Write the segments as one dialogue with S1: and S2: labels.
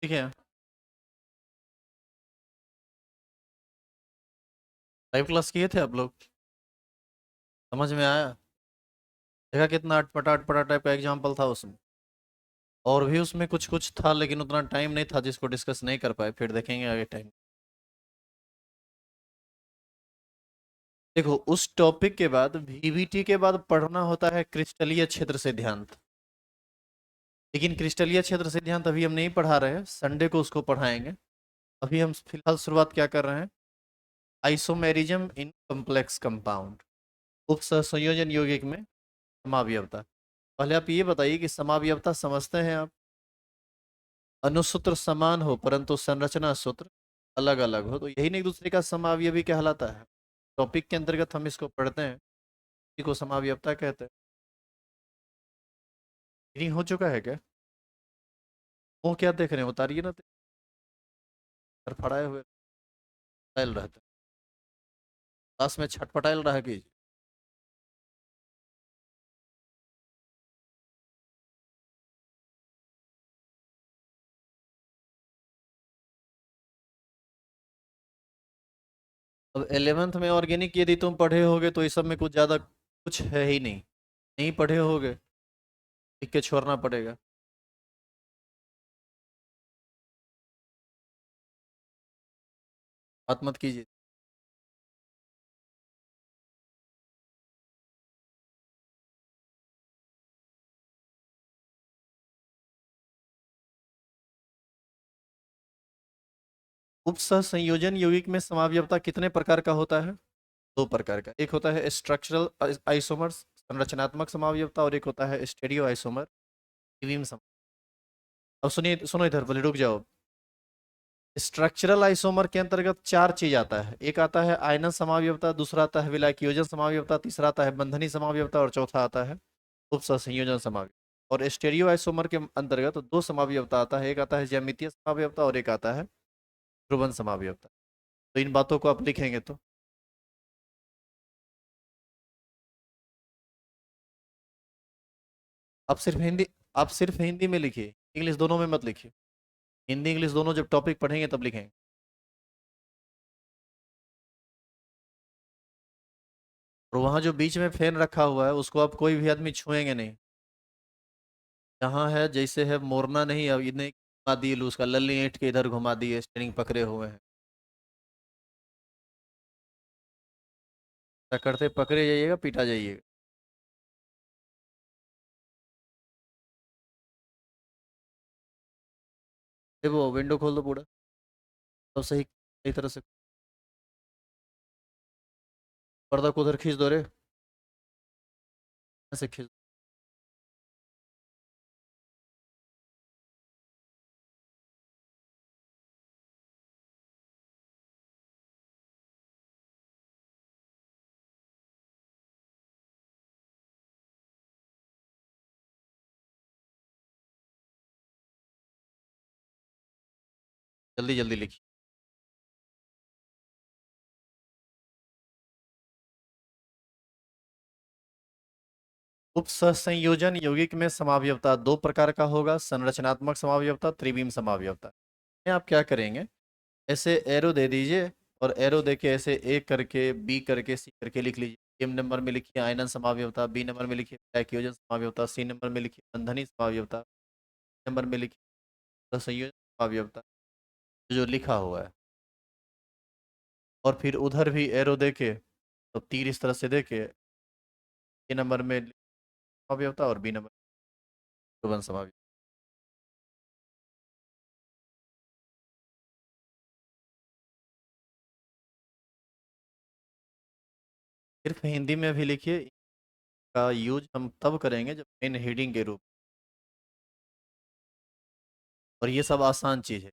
S1: ठीक है। Live class किए थे आप लोग? समझ में आया? देखा कितना अटपटा अटपटा टाइप का एग्जाम्पल था उसमें। और भी उसमें कुछ कुछ था लेकिन उतना टाइम नहीं था जिसको डिस्कस नहीं कर पाए, फिर देखेंगे आगे टाइम। देखो, उस टॉपिक के बाद वीवीटी के बाद पढ़ना होता है क्रिस्टलीय क्षेत्र सिद्धांत। लेकिन क्रिस्टलीय क्षेत्र सिद्धांत अभी हम नहीं पढ़ा रहे हैं, संडे को उसको पढ़ाएंगे। अभी हम फिलहाल शुरुआत क्या कर रहे हैं? आइसोमेरिज्म इन कॉम्प्लेक्स कंपाउंड, उप संयोजन यौगिक में समावयवता। पहले आप ये बताइए कि समावयवता समझते हैं आप? अनुसूत्र समान हो परंतु संरचना सूत्र अलग अलग हो तो यही नहीं एक दूसरे का समावयवी कहलाता है। टॉपिक के अंतर्गत हम इसको पढ़ते हैं, इसी को समावयवता कहते हैं। रीडिंग हो चुका है क्या? वो क्या देख रहे हैं, उतारिए ना। फड़फड़ाए हुए टाइल रहते हैं। क्लास में छटपटाइल रह कीजिए। अब 11th में ऑर्गेनिक यदि तुम पढ़े होगे तो इस सब में कुछ ज़्यादा कुछ है ही नहीं। नहीं पढ़े होगे, लिख के छोड़ना पड़ेगा। बात मत कीजिए। उपसह संयोजन यौगिक में समावयवता कितने प्रकार का होता है? दो प्रकार का। एक होता है स्ट्रक्चरल आइसोमर्स, संरचनात्मक समावयवता, और एक होता है स्टेरियो आइसोमर, अब सुनिए, सुनो इधर बोले, रुक जाओ। स्ट्रक्चरल आइसोमर के अंतर्गत चार चीज आता है। एक आता है आयनन समावयवता, दूसरा आता है विलायकीयोजन समावयवता, तीसरा आता है बंधनी समावयवता, और चौथा आता है उपसंयोजन समावयवता। और स्टेरियो आइसोमर के अंतर्गत दो समावयवता आता है, एक आता है ज्यामितीय समावयवता और एक आता है ध्रुवन समावयवता। तो इन बातों को आप लिखेंगे तो आप सिर्फ हिंदी आप सिर्फ हिंदी में लिखिए, इंग्लिश दोनों में मत लिखिए। हिंदी इंग्लिश दोनों जब टॉपिक पढ़ेंगे तब लिखेंगे। और वहां जो बीच में फैन रखा हुआ है उसको आप कोई भी आदमी छुएंगे नहीं। यहाँ है जैसे है मोरना नहीं, अब इन्हें घुमा दिए, उसका लल्ली ईंट के इधर घुमा दिए, स्टेरिंग पकड़े हुए हैं। ऐसा करते पकड़े जाइएगा, पीटा जाइएगा। ये वो विंडो खोल दो पूरा, तो सही सही तरह से। पर्दा को उधर खींच दो रे, ऐसे खींच। जल्दी जल्दी लिखिए। उप संयोजन यौगिक में समावयवता दो प्रकार का होगा, संरचनात्मक समावयवता, त्रिविम समावयवता। ये आप क्या करेंगे, ऐसे एरो दे दीजिए, और एरो देके ऐसे ए करके बी करके सी करके लिख लीजिए। एम नंबर में लिखिए आयनन समावयवता, बी नंबर में लिखिए डायक्योजन समावयवता, सी नंबर में लिखिए बंधनी समावयवता, नंबर में लिखिए संयोजन समावयवता, जो लिखा हुआ है। और फिर उधर भी एरो देके, तो तीर इस तरह से देके ए नंबर में समावयवता और बी नंबर ध्रुवन समावयवता। सिर्फ हिंदी में भी लिखिए। का यूज हम तब करेंगे जब मेन हेडिंग के रूप। और ये सब आसान चीज है,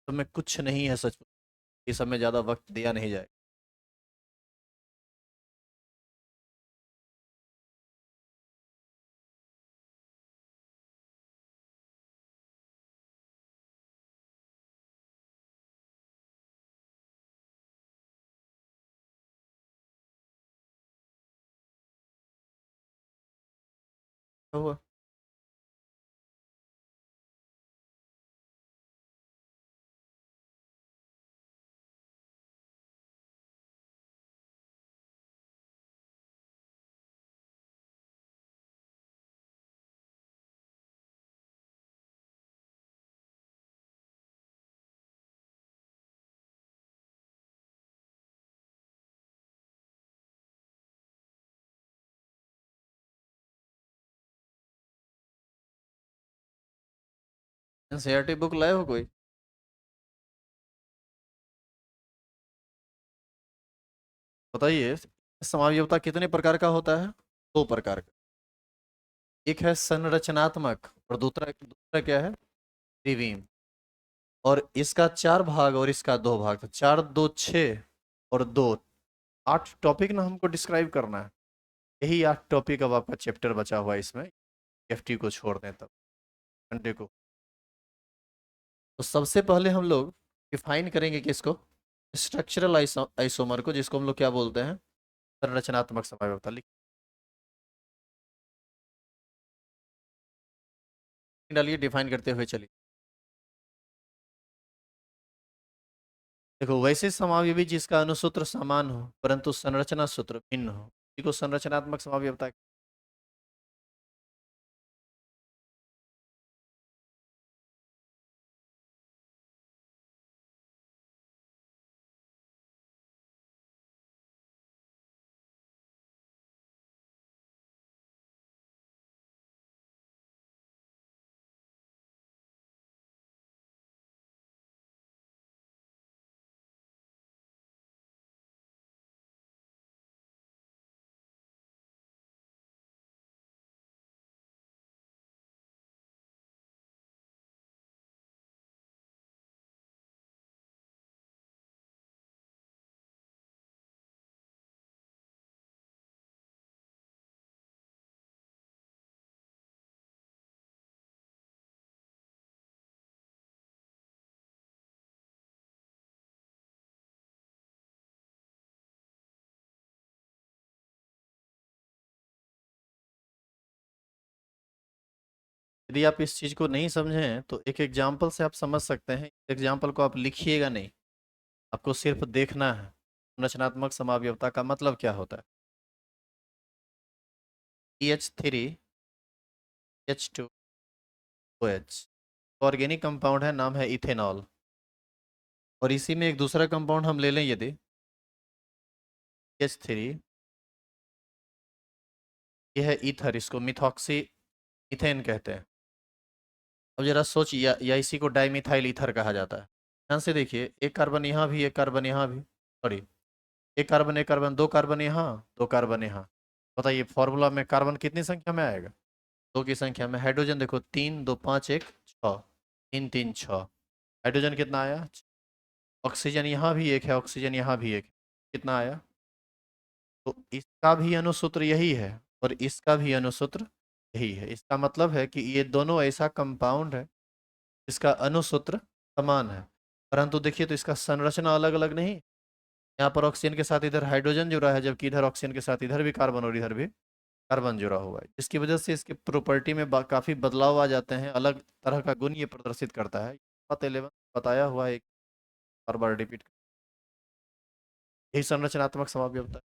S1: तो में कुछ नहीं है सच। ये सब में ज़्यादा वक्त दिया नहीं जाए। तो एनसीईआरटी बुक लाए हो कोई? बताइए, समावयवता कितने प्रकार का होता है? दो प्रकार का। एक है संरचनात्मक और दूसरा दूसरा क्या है? त्रिविम। और इसका चार भाग और इसका दो भाग, तो चार दो छः और दो आठ टॉपिक ना हमको डिस्क्राइब करना है। यही आठ टॉपिक अब आपका चैप्टर बचा हुआ है इसमें, एफटी को छोड़ दें तब, घंटे को। तो सबसे पहले हम लोग डिफाइन करेंगे किसको? स्ट्रक्चरल आइसोमर को, जिसको हम लोग क्या बोलते हैं? संरचनात्मक समवायवता। लिख डालिए डिफाइन करते हुए चलिए। देखो, वैसे समावयवी जिसका अनुसूत्र समान हो परंतु संरचना सूत्र भिन्न हो, इसी को संरचनात्मक समावयवता। यदि आप इस चीज को नहीं समझें तो एक एग्जाम्पल से आप समझ सकते हैं। एग्जाम्पल को आप लिखिएगा नहीं, आपको सिर्फ देखना है संरचनात्मक समावयवता का मतलब क्या होता है। CH3 H2OH ऑर्गेनिक कंपाउंड है, नाम है इथेनॉल। और इसी में एक दूसरा कंपाउंड हम ले लें, यदि CH3, यह है ईथर, इसको मिथॉक्सी इथेन कहते हैं। अब जरा सोच, या इसी को डाइमिथाइल ईथर कहा जाता है। ध्यान से देखिए, एक कार्बन यहाँ भी, एक कार्बन यहाँ भी, सॉरी, एक कार्बन, दो कार्बन यहाँ, दो कार्बन यहाँ। बताइए फॉर्मूला में कार्बन कितनी संख्या में आएगा? दो की संख्या में। हाइड्रोजन देखो, तीन दो पाँच एक छः, तीन तीन छः। हाइड्रोजन कितना आया? ऑक्सीजन यहाँ भी एक है, ऑक्सीजन यहाँ भी एक है। कितना आया? तो इसका भी अनुसूत्र यही है और इसका भी अनुसूत्र यही है। इसका मतलब है कि ये दोनों ऐसा कंपाउंड है इसका अनुसूत्र समान है, परंतु देखिए तो इसका संरचना अलग अलग नहीं। यहाँ पर ऑक्सीजन के साथ इधर हाइड्रोजन जुड़ा है, जबकि इधर ऑक्सीजन के साथ इधर भी कार्बन और इधर भी कार्बन जुड़ा हुआ है, जिसकी वजह से इसके प्रॉपर्टी में काफी बदलाव आ जाते हैं, अलग तरह का गुण ये प्रदर्शित करता है। बात 11 बताया हुआ है, एक बार रिपीट। यही संरचनात्मक समावयवता है।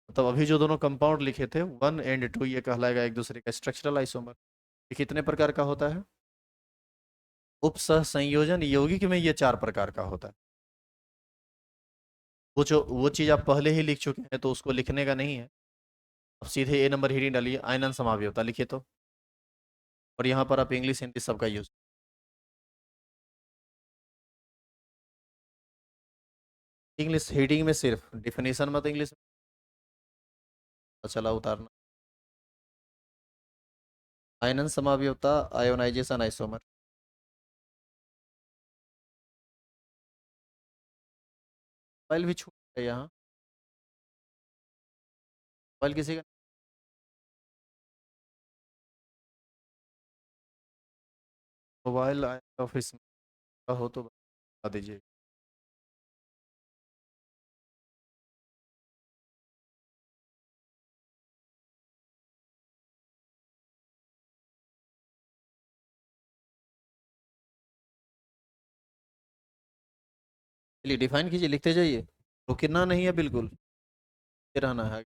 S1: मतलब अभी जो दोनों कंपाउंड लिखे थे 1 और 2, ये कहलाएगा एक दूसरे का स्ट्रक्चरल आइसोमर। ये कितने प्रकार का होता है? उपसह संयोजन यौगिक में ये चार प्रकार का होता है। वो चीज आप पहले ही लिख चुके हैं तो उसको लिखने का नहीं है। अब सीधे ए नंबर हीडिंग डालिए, आयनन समावयवता लिखिए तो। और यहाँ पर आप इंग्लिश हिंदी सबका यूज। इंग्लिश हीडिंग में सिर्फ डिफिनेशन मत इंग्लिश चला उतारना। आयनन समावयवता, आयोनाइजेशन आइसोमर। मोबाइल भी छूट है यहाँ। मोबाइल किसी का? मोबाइल ऑफिस में का हो तो बता दीजिए। चलिए डिफाइन कीजिए, लिखते जाइए, रुकना नहीं है बिल्कुल, ये रहना है।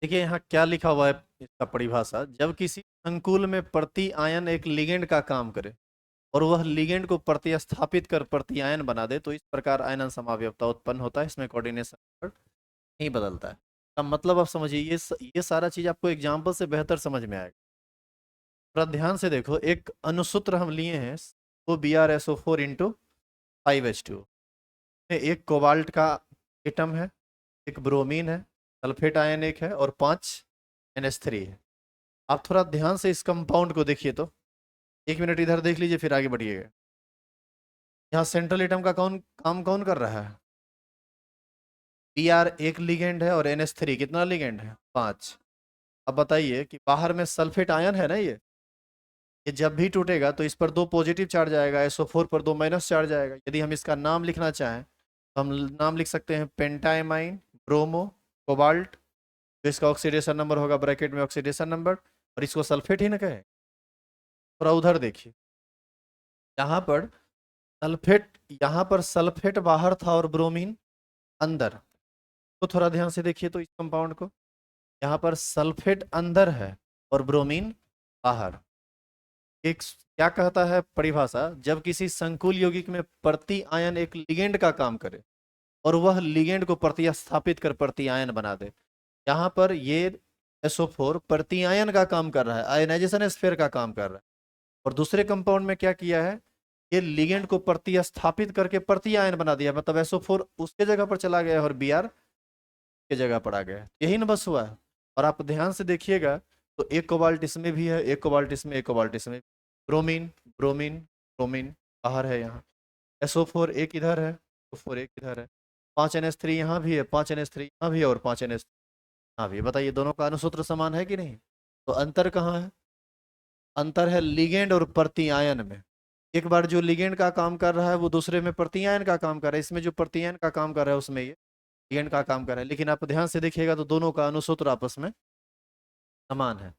S1: देखिए यहाँ क्या लिखा हुआ है इसका परिभाषा, जब किसी संकुल में प्रति आयन एक लिगेंड का काम करे और वह लिगेंड को प्रतिस्थापित कर प्रति आयन बना दे तो इस प्रकार आयनन समावयवता उत्पन्न होता है, इसमें कोऑर्डिनेशन नहीं बदलता है। का मतलब आप समझिए, ये सारा चीज आपको एग्जाम्पल से बेहतर समझ में आएगा। थोड़ा ध्यान से देखो, एक अनुसूत्र हम लिए हैं, वो Br SO4 × 5H2 में एक कोबाल्ट का एटम है, एक ब्रोमीन है, सल्फेट आयन एक है और 5 NH3 है। आप थोड़ा ध्यान से इस कंपाउंड को देखिए तो, 1 मिनट इधर देख लीजिए फिर आगे बढ़िएगा। यहाँ सेंट्रल एटम का कौन कर रहा है? Br एक लिगेंड है और NH3 कितना लिगेंड है? 5। अब बताइए कि बाहर में सल्फेट आयन है ना, ये जब भी टूटेगा तो इस पर 2 पॉजिटिव चार्ज आएगा, SO4 पर 2 माइनस चार्ज आएगा। यदि हम इसका नाम लिखना चाहें तो हम नाम लिख सकते हैं पेंटाइमाइन ब्रोमो कोबाल्ट, तो इसका ऑक्सीडेशन नंबर होगा ब्रैकेट में ऑक्सीडेशन नंबर, और इसको सल्फेट ही ना कहे। थोड़ा उधर देखिए, यहाँ पर सल्फेट यहाँ पर सल्फेट बाहर था और ब्रोमीन अंदर। तो थोड़ा ध्यान से देखिए तो इस कंपाउंड को, यहाँ पर सल्फेट अंदर है और ब्रोमीन बाहर। एक क्या कहता है परिभाषा, जब किसी संकुल यौगिक में प्रति आयन एक लिगेंड का काम करे और वह लिगेंड को प्रतिस्थापित कर प्रति आयन बना दे। यहाँ पर ये SO4 प्रति आयन का काम कर रहा है, आयनाइजेशन स्फीयर का काम कर रहा है, और दूसरे कंपाउंड में क्या किया है, ये लिगेंड को प्रतिस्थापित करके प्रति आयन बना दिया, मतलब SO4 उसके जगह पर चला गया और Br के जगह पर आ गया। यही ना बस हुआ है। और आप ध्यान से देखिएगा तो एक कोबाल्ट इसमें भी है, एक कोबाल्ट इसमें, एक कोबाल्ट इसमें, ब्रोमीन ब्रोमीन ब्रोमीन बाहर है यहाँ, SO4 एक इधर है, SO4 एक इधर है, 5 NH3 यहाँ भी है, 5 NH3 यहाँ भी है और 5 NH3 यहाँ भी है। बताइए दोनों का अणुसूत्र समान है कि नहीं? तो अंतर कहाँ है? अंतर है लिगेंड और प्रति आयन में। एक बार जो लिगेंड का काम कर रहा है वो दूसरे में प्रति आयन का काम कर रहा है, इसमें जो प्रति आयन का काम कर रहा है उसमें ये लिगेंड का काम कर रहा है। लेकिन आप ध्यान से देखिएगा तो दोनों का अणुसूत्र आपस में समान है।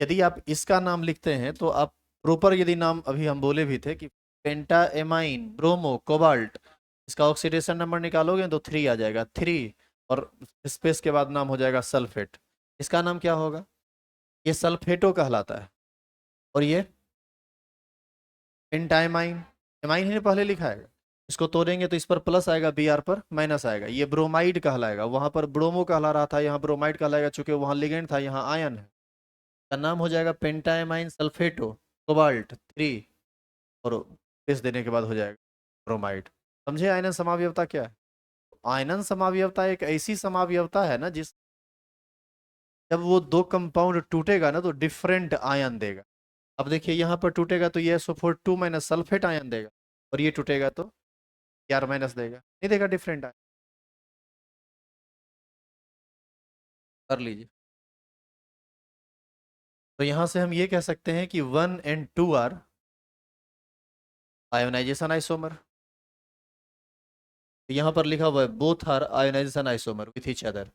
S1: यदि आप इसका नाम लिखते हैं तो आप प्रॉपर, यदि नाम अभी हम बोले भी थे कि पेंटाएमाइन ब्रोमो कोबाल्ट, इसका ऑक्सीडेशन नंबर निकालोगे तो 3 आ जाएगा, 3, और स्पेस के बाद नाम हो जाएगा सल्फेट। इसका नाम क्या होगा? ये सल्फेटो कहलाता है। और ये पेंटाइमाइन, एमाइन ही पहले लिखा है, इसको तोड़ेंगे तो इस पर प्लस आएगा, Br पर माइनस आएगा, ये ब्रोमाइड कहलाएगा। वहां पर ब्रोमो कहला रहा था, यहाँ ब्रोमाइड कहलाएगा, चूंकि वहां लिगेंड था यहाँ आयन है। का नाम हो जाएगा पेंटाइमाइन सल्फेटो कोबाल्ट 3, और स्पेस देने के बाद हो जाएगा ब्रोमाइड। समझे आयनन समावयवता क्या है? आयनन समावयवता एक ऐसी समावयवता है ना, जिस जब वो दो कंपाउंड टूटेगा ना तो डिफरेंट आयन देगा। अब देखिए यहाँ पर टूटेगा तो ये SO4 2 माइनस सल्फेट आयन देगा, और ये टूटेगा तो Br माइनस देगा, नहीं देगा डिफरेंट आयन। कर लीजिए। तो यहाँ से हम ये कह सकते हैं कि 1 and 2 आर आयोनाइजेशन आइसोमर। यहाँ पर लिखा हुआ है both are ionization isomer with each other.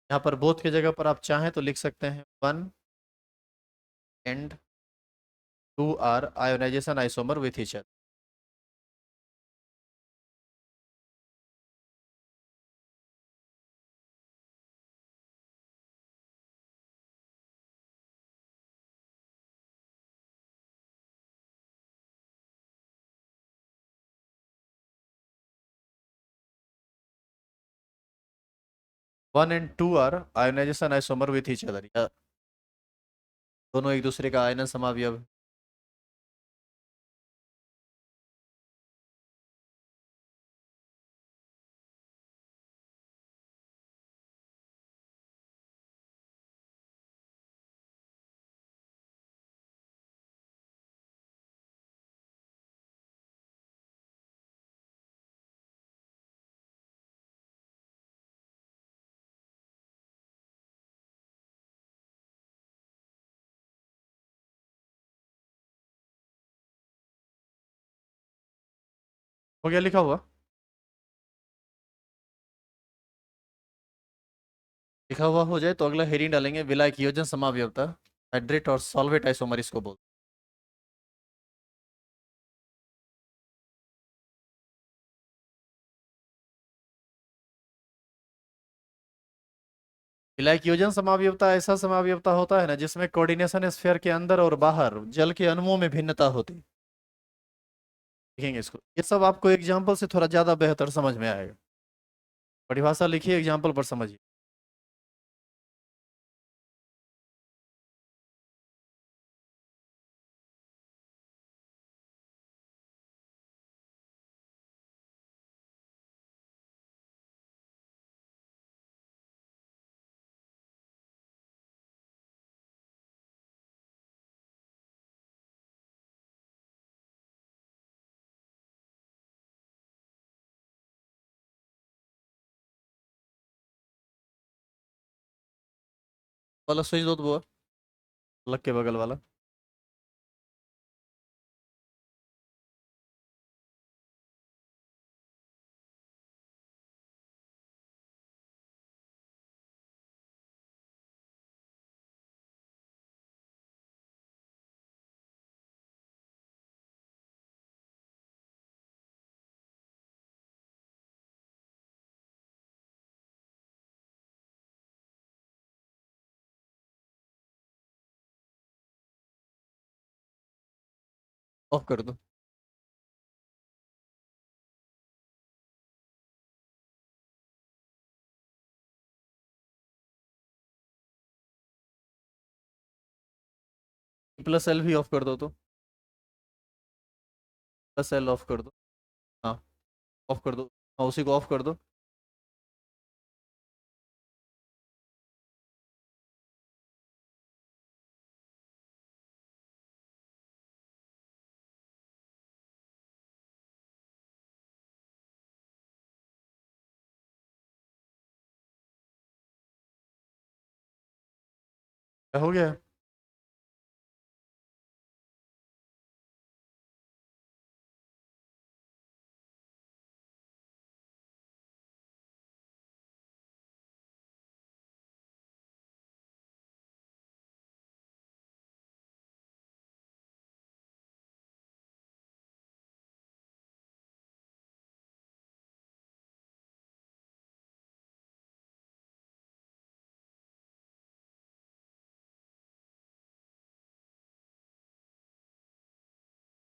S1: यहाँ पर बोथ की जगह पर आप चाहें तो लिख सकते हैं 1 and 2 are ionization isomer with each other. 1 and 2 are ionization isomer with each other, दोनों एक दूसरे का आयनन समावयव है। हो गया लिखा हुआ? लिखा हुआ हो जाए तो अगला हेडिंग डालेंगे विलायक योजन समावयवता, हाइड्रेट और सॉल्वेट आइसोमर इसको बोल। विलायक समावयवता ऐसा समावयवता होता है ना जिसमें कोऑर्डिनेशन स्फीयर के अंदर और बाहर जल के अणुओं में भिन्नता होती है। लिखेंगे इसको, ये सब आपको एग्जाम्पल से थोड़ा ज्यादा बेहतर समझ में आएगा। परिभाषा लिखिए, एग्जाम्पल पर समझिए। वाला स्विच दो तो वो लग के बगल वाला। ऑफ कर दो। प्लस एल भी ऑफ कर दो तो। प्लस एल ऑफ कर दो। हाँ, ऑफ कर दो। हाँ, उसी को ऑफ कर दो। क्या हो गया?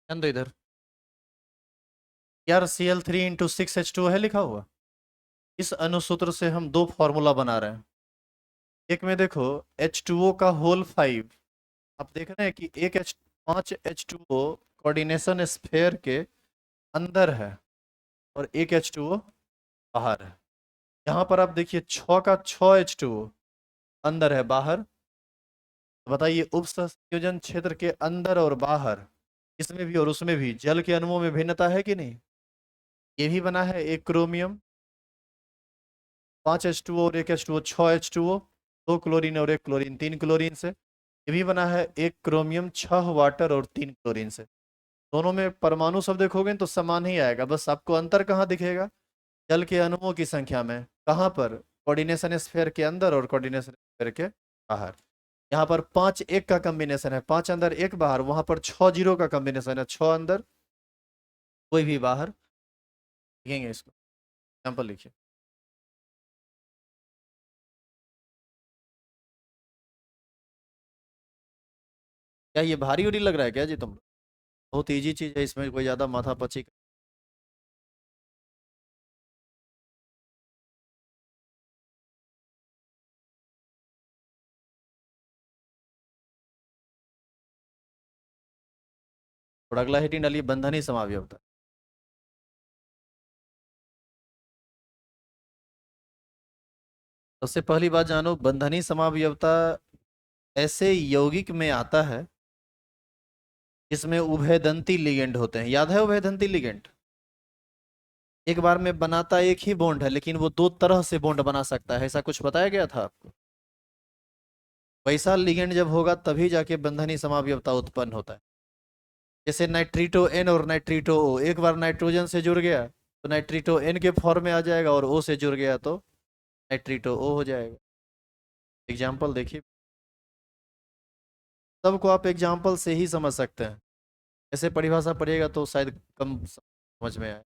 S1: ध्यान दो इधर। यार Cl3 × 6H2 है लिखा हुआ। इस अनुसूत्र से हम दो फॉर्मूला बना रहे हैं। एक में देखो H2O का होल 5। आप देख रहे हैं कि एक 5H2O कोऑर्डिनेशन स्फीयर के अंदर है और एक H2O बाहर है। यहाँ पर आप देखिए 6 का 6H2O अंदर है बाहर। तो बताइए उप संयोजन क्षेत्र के अंदर और बाहर इसमें भी और उसमें भी जल के अणुओं में भिन्नता है कि नहीं? ये भी बना है एक क्रोमियम 5H2O और एक H2O 6H2O, दो क्लोरीन और एक क्लोरीन 3 क्लोरीन से। ये भी बना है एक क्रोमियम 6 वाटर और 3 क्लोरीन से। दोनों में परमाणु सब देखोगे तो समान ही आएगा, बस आपको अंतर कहाँ दिखेगा? जल के अणुओं की संख्या में। कहाँ पर? कोऑर्डिनेशन स्फीयर के अंदर और कोऑर्डिनेशन स्फीयर के बाहर। यहाँ पर 5 1 का कॉम्बिनेशन है, 5 अंदर 1 बाहर। वहां पर 6 0 का कॉम्बिनेशन है, 6 अंदर कोई भी बाहर। लिखेंगे इसको, एग्जाम्पल लिखिए। क्या ये भारी उरी लग रहा है क्या जी तुम? बहुत इजी चीज है, इसमें कोई ज्यादा माथा पची। और अगला हेडिंग डालिए बंधनी समावयवता। सबसे पहली बात जानो, बंधनी समावयवता ऐसे यौगिक में आता है जिसमें उभयदंती लिगेंड होते हैं। याद है उभयदंती लिगेंड? एक बार में बनाता एक ही बॉन्ड है लेकिन वो दो तरह से बॉन्ड बना सकता है, ऐसा कुछ बताया गया था आपको। वैसा लिगेंड जब होगा तभी जाके बंधनी समावयवता उत्पन्न होता है। जैसे नाइट्रीटो एन और नाइट्रीटो ओ, एक बार नाइट्रोजन से जुड़ गया तो नाइट्रीटो एन के फॉर्म में आ जाएगा और ओ से जुड़ गया तो नाइट्रीटो ओ हो जाएगा। एग्जाम्पल देखिए, सबको आप एग्जाम्पल से ही समझ सकते हैं। ऐसे परिभाषा पढ़िएगा तो शायद कम समझ में आए।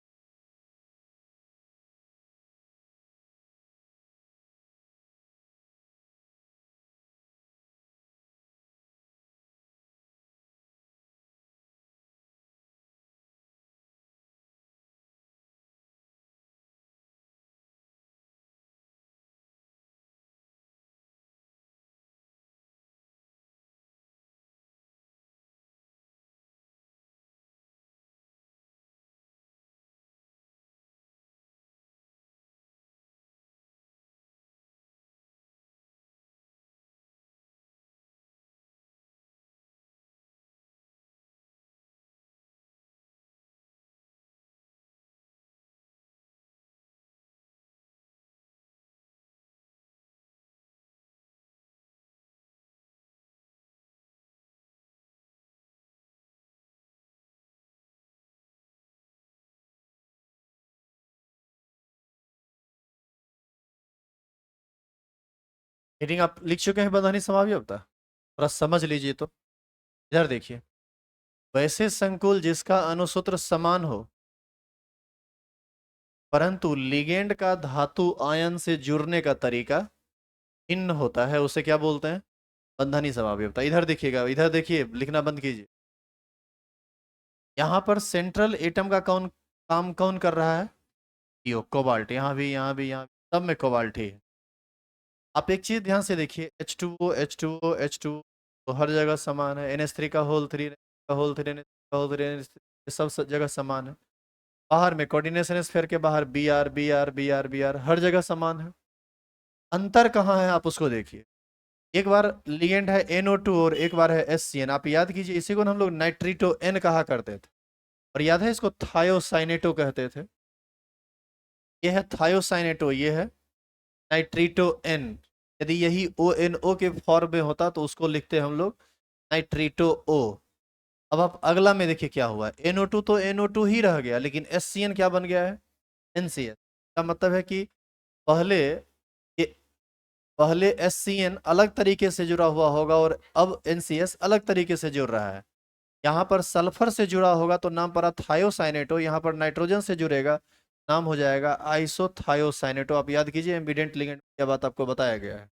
S1: हीटिंग आप लिख चुके हैं बंधनी समावयवता, थोड़ा समझ लीजिए तो। इधर देखिए, वैसे संकुल जिसका अणुसूत्र समान हो परंतु लिगेंड का धातु आयन से जुड़ने का तरीका भिन्न होता है, उसे क्या बोलते हैं? बंधनी समावयवता। इधर देखिएगा, इधर देखिए, लिखना बंद कीजिए। यहाँ पर सेंट्रल एटम का कौन काम कौन कर रहा है? यो कोबाल्ट। यहाँ भी, यहाँ भी, यहाँ भी, सब में कोबाल्ट ही है। आप एक चीज ध्यान से देखिए, H2O H2O H2O तो हर जगह समान है। NH3 का होल थ्री का होल थ्री का होल थ्री सब जगह समान है। बाहर में कोऑर्डिनेशन स्फीयर के बाहर Br Br Br Br हर जगह समान है। अंतर कहाँ है आप उसको देखिए। एक बार लिगेंड है NO2 और एक बार है SCN। आप याद कीजिए, इसी को हम लोग नाइट्रीटो N कहा करते थे, और याद है इसको थायोसाइनेटो कहते थे। ये है थायोसाइनेटो, ये है नाइट्रीटो N। यदि यही ONO के फॉर्म में होता तो उसको लिखते हम लोग नाइट्रीटो O। अब आप अगला में देखिए क्या हुआ। NO2 तो NO2 ही रह गया, लेकिन SCN क्या बन गया है? NCS। का मतलब है कि पहले ये पहले SCN अलग तरीके से जुड़ा हुआ होगा और अब NCS अलग तरीके से जुड़ रहा है। यहाँ पर सल्फर से जुड़ा होगा तो नाम पड़ा थायोसाइनेटो, यहाँ पर नाइट्रोजन से जुड़ेगा, नाम हो जाएगा आइसोथायोसाइनेटो। आप याद कीजिए, एम्बिडेंट लिगेंड क्या बात आपको बताया गया है।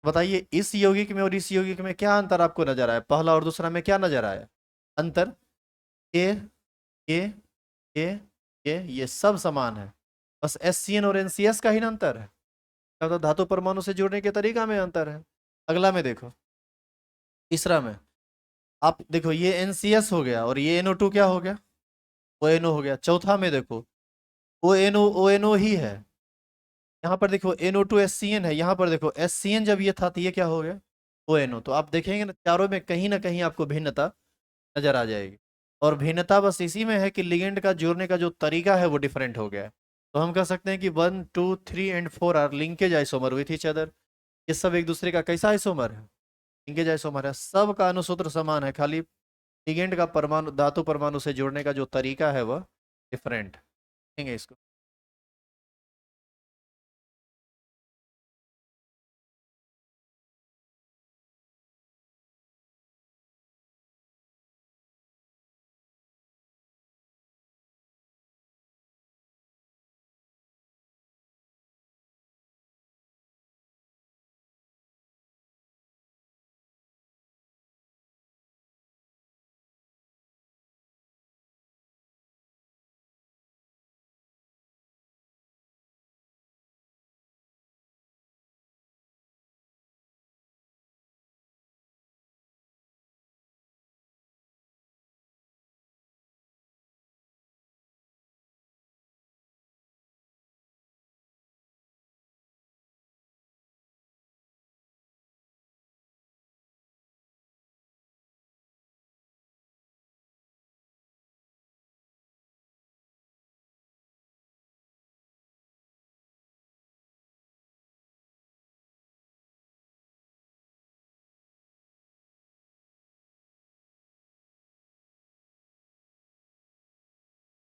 S1: बताइए, इस यौगिक में और इस यौगिक में क्या अंतर आपको नजर आया? पहला और दूसरा में क्या नजर आया अंतर? ये ये ये ये सब समान है, बस SCN और NCS का ही ना अंतर है। तो धातु परमाणु से जुड़ने के तरीका में अंतर है। अगला में देखो, तीसरा में आप देखो, ये NCS हो गया और ये NO2 क्या हो गया? ONO हो गया। चौथा में देखो, ONO ही है। यहाँ पर देखो NO2 SCN है, यहाँ पर देखो SCN जब ये था तो ये क्या हो गया? ONO। तो आप देखेंगे ना कहीं आपको भिन्नता नजर आ जाएगी। और भिन्नता बस इसी में है कि लिगेंड का जोड़ने का जो तरीका है वो डिफरेंट हो गया है। तो हम कह सकते हैं कि 1 2 3 and 4 are linkage isomer with each other. ये सब एक दूसरे का कैसा आइसोमर है? लिंकेज आइसोमर है। सब का अणुसूत्र समान है, खाली लिगेंड का परमाणु धातु परमाणु से जोड़ने का जो तरीका है वह डिफरेंट है इसको।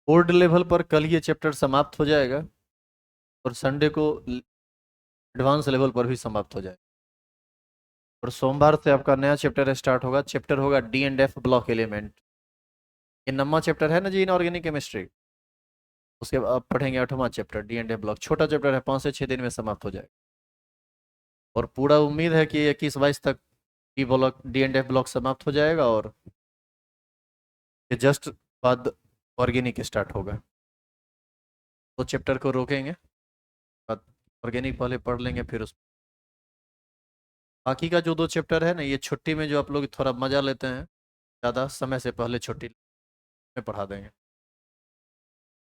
S1: बोर्ड लेवल पर कल ये चैप्टर समाप्त हो जाएगा और संडे को एडवांस लेवल पर भी समाप्त हो जाएगा। और सोमवार से आपका नया चैप्टर स्टार्ट होगा। चैप्टर होगा D&F ब्लॉक एलिमेंट। ये नवा चैप्टर है ना जी, इनऑर्गेनिक केमिस्ट्री। उसके बाद आप पढ़ेंगे 8वां चैप्टर D&F ब्लॉक। छोटा चैप्टर है, 5 से 6 दिन में समाप्त हो जाएगा। और पूरा उम्मीद है कि 21-22 तक ई ब्लॉक D&F ब्लॉक समाप्त हो जाएगा और ये जस्ट बाद ऑर्गेनिक स्टार्ट होगा। तो चैप्टर को रोकेंगे, बाद ऑर्गेनिक पहले पढ़ लेंगे, फिर उस बाकी का जो 2 चैप्टर है ना, ये छुट्टी में जो आप लोग थोड़ा मजा लेते हैं, ज़्यादा समय से पहले छुट्टी में पढ़ा देंगे।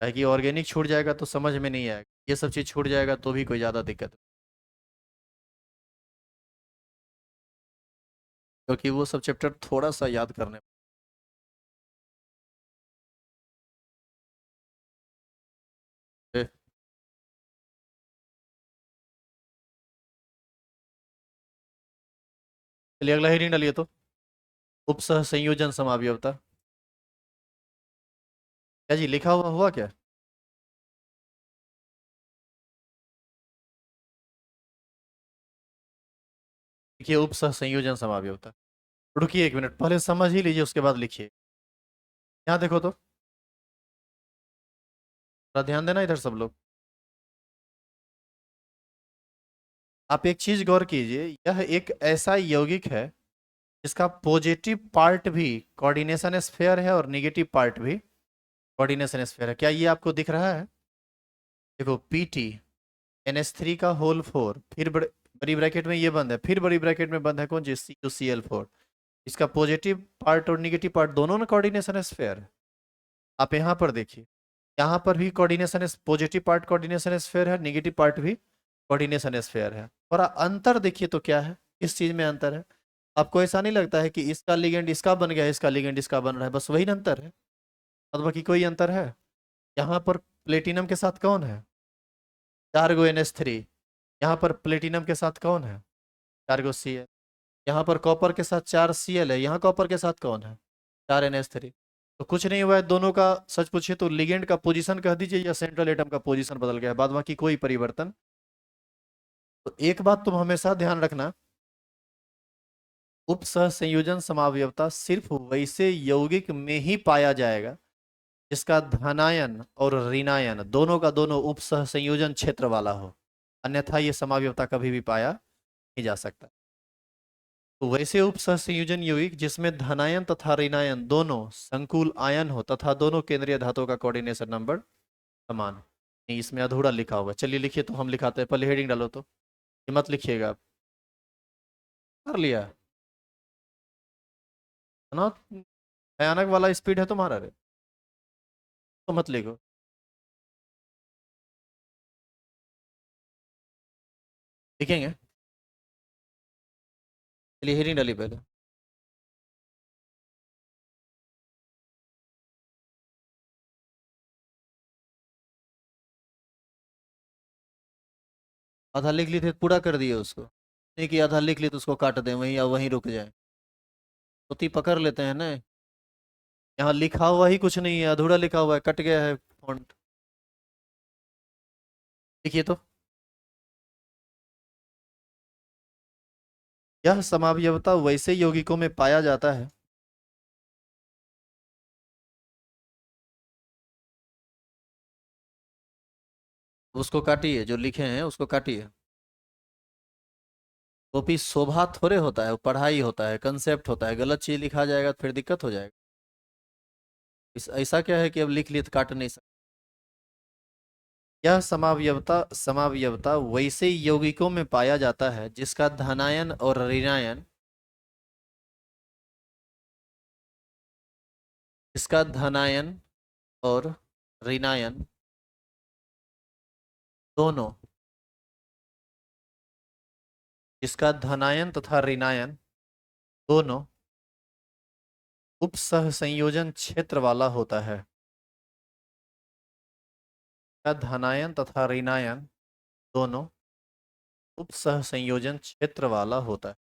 S1: है कि ऑर्गेनिक छूट जाएगा तो समझ में नहीं आएगा, ये सब चीज़ छूट जाएगा तो भी कोई ज़्यादा दिक्कत नहीं। क्योंकि वो सब चैप्टर थोड़ा सा याद करने। पे- चलिए अगला हेडिंग डालिए तो, उपसह संयोजन समावयवता। क्या जी लिखा हुआ क्या? देखिए उप सह संयोजन समावयवता। रुकिए 1 मिनट, पहले समझ ही लीजिए उसके बाद लिखिए। यहाँ देखो तो, थोड़ा ध्यान देना इधर सब लोग। आप एक चीज गौर कीजिए, यह एक ऐसा यौगिक है जिसका पॉजिटिव पार्ट भी कोऑर्डिनेशन स्फीयर है और नेगेटिव पार्ट भी कोऑर्डिनेशन स्फीयर है। क्या ये आपको दिख रहा है? देखो पीटी NH3 का होल 4, फिर बड़ी ब्रैकेट में ये बंद है, फिर बड़ी ब्रैकेट में बंद है कौन जी, CuCl4। इसका पॉजिटिव पार्ट और निगेटिव पार्ट दोनों ना कोऑर्डिनेशन स्फीयर है। आप यहाँ पर देखिए, यहाँ पर भी coordination, positive part coordination sphere है, नेगेटिव पार्ट भी कोऑर्डिनेशन स्फीयर है। और अंतर देखिए तो क्या है, किस चीज में अंतर है? आपको ऐसा नहीं लगता है कि इसका लिगेंड इसका बन गया, इसका लिगेंड इसका बन रहा है, बस वही ना अंतर है, और बाकी कोई अंतर है? यहाँ पर प्लेटिनम के साथ कौन है? 4 गो NH3। यहाँ पर प्लेटिनम के साथ कौन है? 4 गो Cl। यहाँ पर कॉपर के साथ 4 Cl है, यहाँ कॉपर के साथ कौन है? 4 NH3। तो कुछ नहीं हुआ है दोनों का, सच पूछे तो लिगेंड का पोजीशन कह दीजिए या सेंट्रल एटम का पोजीशन बदल गया है, बाद बाकी कोई परिवर्तन। तो एक बात तुम हमेशा ध्यान रखना, उप सह संयोजन समावयवता सिर्फ वैसे यौगिक में ही पाया जाएगा जिसका धनायन और ऋणायन दोनों का दोनों उप सह संयोजन क्षेत्र वाला हो, अन्यथा ये समावयवता कभी भी पाया नहीं जा सकता। तो वैसे उप सह संयोजन यौगिक जिसमें धनायन तथा ऋणायन दोनों संकुल आयन हो तथा दोनों केंद्रीय धातुओं का कोऑर्डिनेशन नंबर समान हो। नहीं, इसमें अधूरा लिखा होगा, चलिए लिखिए तो हम लिखाते हैं, पहले हेडिंग डालो तो, ये मत लिखिएगा आप। कर लिया है ना? भयानक वाला स्पीड है तुम्हारा रे, तो मत लिखो। लिखेंगे, चलिए हेडिंग डालिए पहले। आधा लिख ली थे, पूरा कर दिए उसको, नहीं कि आधा लिख ली तो उसको काट दें वहीं या वहीं रुक जाए, तो पकड़ लेते हैं ना। यहाँ लिखा हुआ ही कुछ नहीं है, अधूरा लिखा हुआ है, कट गया है फॉन्ट। लिखिए तो, यह समावयवता वैसे यौगिकों में पाया जाता है उसको काटिए, जो लिखे हैं उसको काटिए। कॉपी शोभा थोड़े होता है, वो पढ़ाई होता है, कंसेप्ट होता है, गलत चीज लिखा जाएगा तो फिर दिक्कत हो जाएगा। ऐसा क्या है कि अब लिख लिए तो काट नहीं सकते? यह समावयवता वैसे यौगिकों में पाया जाता है जिसका धनायन और ऋणायन, इसका धनायन और ऋणायन दोनों, इसका धनायन तथा ऋणायन दोनों उपसह संयोजन क्षेत्र वाला होता है। का धनायन तथा ऋणायन दोनों उपसह संयोजन क्षेत्र वाला होता है।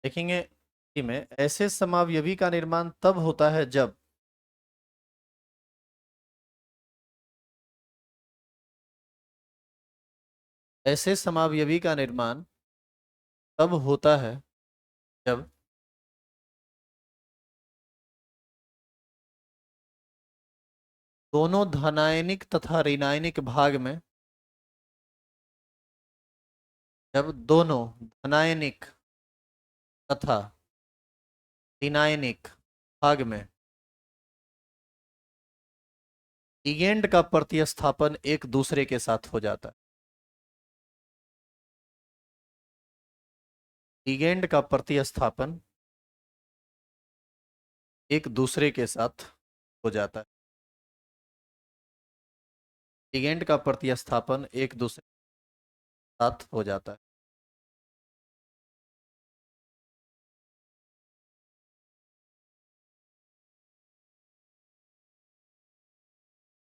S1: देखेंगे में ऐसे समावयवी का निर्माण तब होता है जब ऐसे समावयवी का निर्माण तब होता है जब दोनों धनायनिक तथा ऋणायनिक भाग में, जब दोनों धनायनिक तथा ऋणायनिक भाग में लिगेंड का प्रतिस्थापन एक दूसरे के साथ हो जाता है। लिगेंड का प्रतिस्थापन एक दूसरे के साथ हो जाता है। लिगेंड का प्रतिस्थापन एक दूसरे के साथ हो जाता है।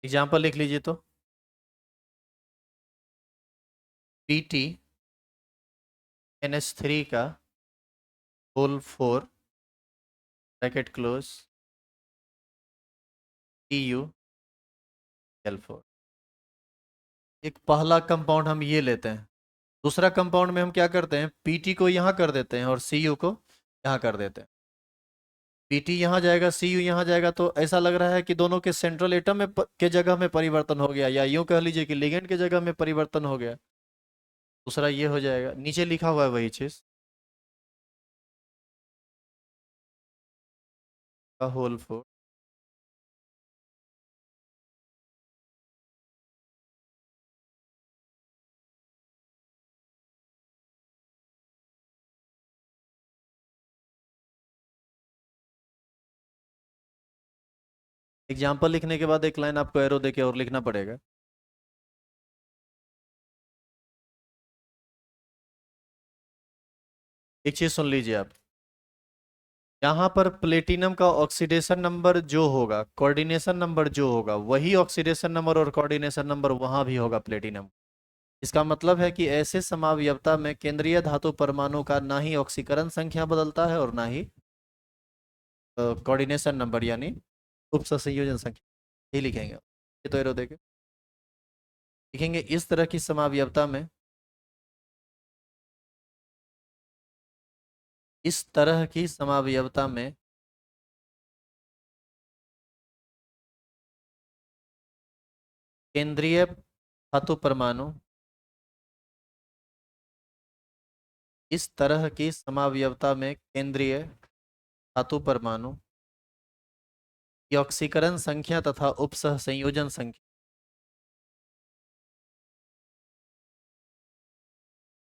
S1: एग्जाम्पल लिख लीजिए तो, Pt NH3 का होल 4 ब्रैकेट क्लोज CuCl4। एक पहला कंपाउंड हम ये लेते हैं। दूसरा कंपाउंड में हम क्या करते हैं, Pt को यहाँ कर देते हैं और Cu को यहाँ कर देते हैं। Pt यहाँ जाएगा, Cu यहाँ जाएगा, तो ऐसा लग रहा है कि दोनों के सेंट्रल एटम में के जगह में परिवर्तन हो गया, या यूं कह लीजिए कि लिगेंड के जगह में परिवर्तन हो गया। दूसरा ये हो जाएगा, नीचे लिखा हुआ है वही चीज का होल 4। एग्जाम्पल लिखने के बाद एक लाइन आपको एरो देके और लिखना पड़ेगा। एक चीज सुन लीजिए आप, यहाँ पर प्लेटिनम का ऑक्सीडेशन नंबर जो होगा, कोऑर्डिनेशन नंबर जो होगा, वही ऑक्सीडेशन नंबर और कोऑर्डिनेशन नंबर वहां भी होगा प्लेटिनम। इसका मतलब है कि ऐसे समावयवता में केंद्रीय धातु परमाणु का ना ही ऑक्सीकरण संख्या बदलता है और ना ही कोऑर्डिनेशन नंबर यानी उपसंयोजन संख्या। यही लिखेंगे, ये तो एरो देके लिखेंगे। इस तरह की समावयवता में, इस तरह की समावयवता में केंद्रीय धातु परमाणु, इस तरह की समावयवता में केंद्रीय धातु परमाणु की ऑक्सीकरण संख्या तथा उपसह संयोजन संख्या,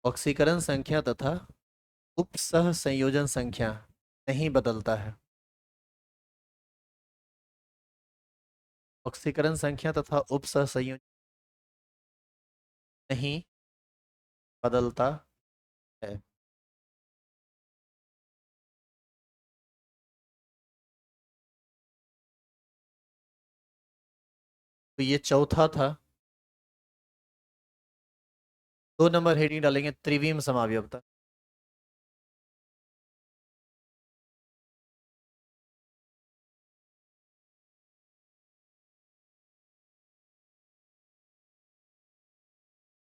S1: ऑक्सीकरण संख्या तथा उपसह संयोजन संख्या नहीं बदलता है। ऑक्सीकरण संख्या तथा उपसह संयोजन नहीं बदलता है। तो ये चौथा था। 2 नंबर हेडिंग डालेंगे त्रिविम समावयवता।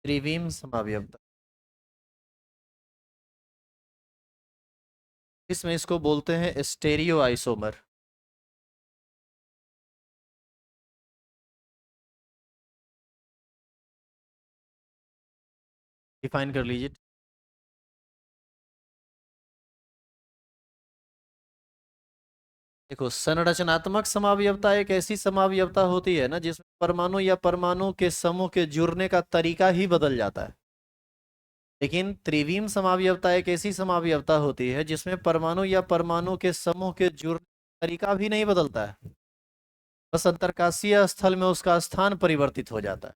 S1: त्रिविम समावयवता, इसमें इसको बोलते हैं स्टेरियो आइसोमर। डिफाइन कर लीजिए। देखो, संरचनात्मक समावयवता एक ऐसी समावयवता होती है ना जिसमें परमाणु या परमाणु के समूह के जुड़ने का तरीका ही बदल जाता है। लेकिन त्रिविम समावयवता एक ऐसी समावयवता होती है जिसमें परमाणु या परमाणु के समूह के जुड़ने का तरीका भी नहीं बदलता है, बस अंतरकाशीय स्थल में उसका स्थान परिवर्तित हो जाता है।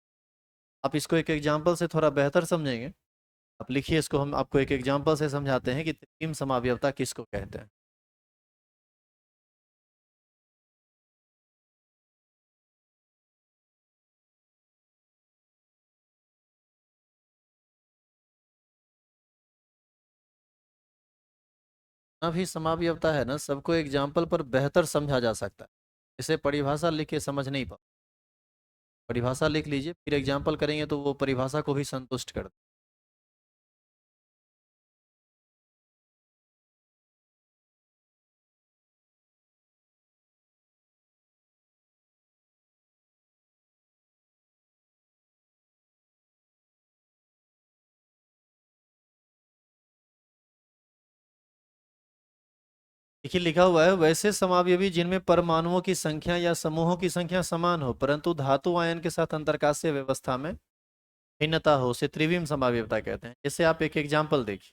S1: आप इसको एक एग्जाम्पल से थोड़ा बेहतर समझेंगे। आप लिखिए इसको, हम आपको एक एग्जाम्पल से समझाते हैं कि त्रिविम समावयवता किसको कहते हैं। भी समावयवता है ना, सबको एग्जाम्पल पर बेहतर समझा जा सकता है। इसे परिभाषा लिख के समझ नहीं पाओ, परिभाषा लिख लीजिए, फिर एग्जाम्पल करेंगे तो वो परिभाषा को भी संतुष्ट कर। देखिए लिखा हुआ है, वैसे समावयवी जिनमें परमाणुओं की संख्या या समूहों की संख्या समान हो परंतु धातु आयन के साथ अंतरकाशीय व्यवस्था में भिन्नता हो, उसे त्रिविम समावयवता कहते हैं। जैसे आप एक एग्जाम्पल देखिए,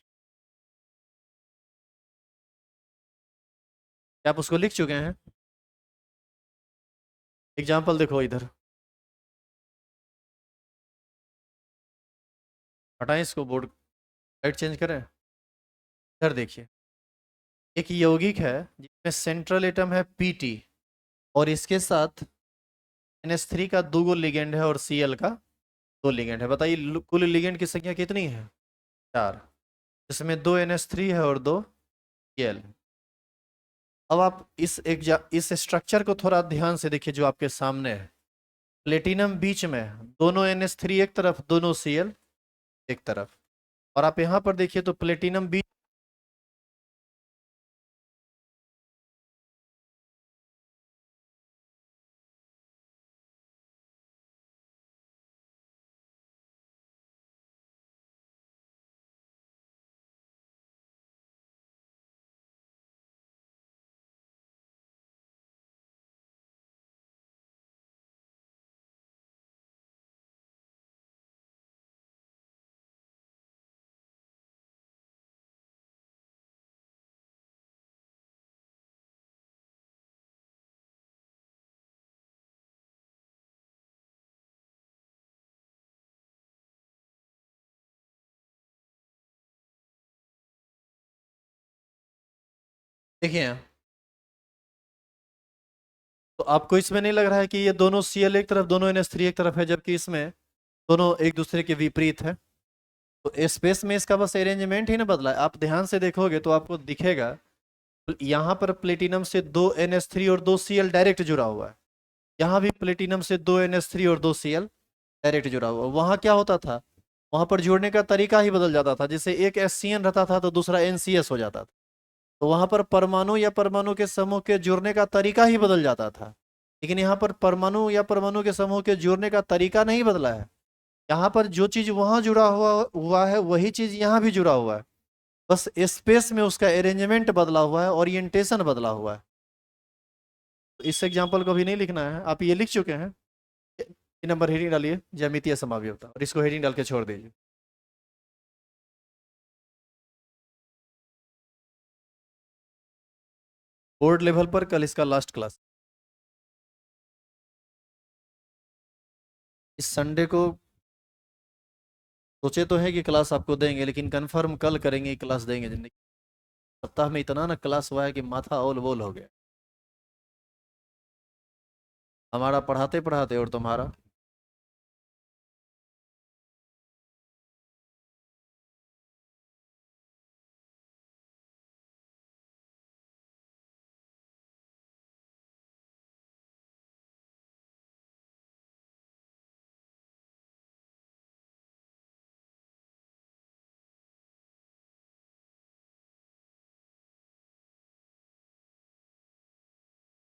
S1: क्या आप उसको लिख चुके हैं? एग्जाम्पल देखो इधर, हटाएं इसको, बोर्ड लाइट चेंज करें। इधर देखिए, एक यौगिक है जिसमें सेंट्रल एटम है Pt और इसके साथ NH3 का 2 लिगेंड है और Cl का 2 लिगेंड है। बताइए कुल लिगेंड की संख्या कितनी है? 4। इसमें 2 NH3 है और 2 Cl। अब आप इस स्ट्रक्चर को थोड़ा ध्यान से देखिए जो आपके सामने है। प्लेटिनम बीच में, दोनों NH3 एक तरफ, दोनों Cl एक तरफ। और आप यहाँ पर देखिए तो प्लेटिनम बीच, देखिए यहाँ, तो आपको इसमें नहीं लग रहा है कि ये दोनों Cl एक तरफ, दोनों NH3 एक तरफ है, जबकि इसमें दोनों एक दूसरे के विपरीत है। तो स्पेस में इसका बस अरेंजमेंट ही ना बदला है। आप ध्यान से देखोगे तो आपको दिखेगा यहाँ पर प्लेटिनम से दो NH3 और दो Cl डायरेक्ट जुड़ा हुआ है। यहाँ भी प्लेटिनम से दो NH3 और दो Cl डायरेक्ट जुड़ा हुआ। वहाँ क्या होता था, वहाँ पर जुड़ने का तरीका ही बदल जाता था। जैसे एक HCN रहता था तो दूसरा NCS हो जाता था। तो वहाँ पर परमाणु या परमाणु के समूह के जुड़ने का तरीका ही बदल जाता था। लेकिन यहाँ पर परमाणु या परमाणु के समूह के जुड़ने का तरीका नहीं बदला है। यहाँ पर जो चीज वहाँ जुड़ा हुआ हुआ है वही चीज यहाँ भी जुड़ा हुआ है। बस स्पेस में उसका अरेंजमेंट बदला हुआ है, ओरिएंटेशन बदला हुआ है। तो इस एग्जाम्पल को भी नहीं लिखना है, आप ये लिख चुके हैं। ये नंबर हेडिंग डालिए ज्यामितीय समावयवता, और इसको हेडिंग डाल के छोड़ दीजिए। बोर्ड लेवल पर कल इसका लास्ट क्लास। इस संडे को सोचे तो है कि क्लास आपको देंगे, लेकिन कंफर्म कल करेंगे क्लास देंगे। जिंदगी सप्ताह में इतना ना क्लास हुआ है कि माथा ओल बोल हो गया हमारा, पढ़ाते पढ़ाते और तुम्हारा।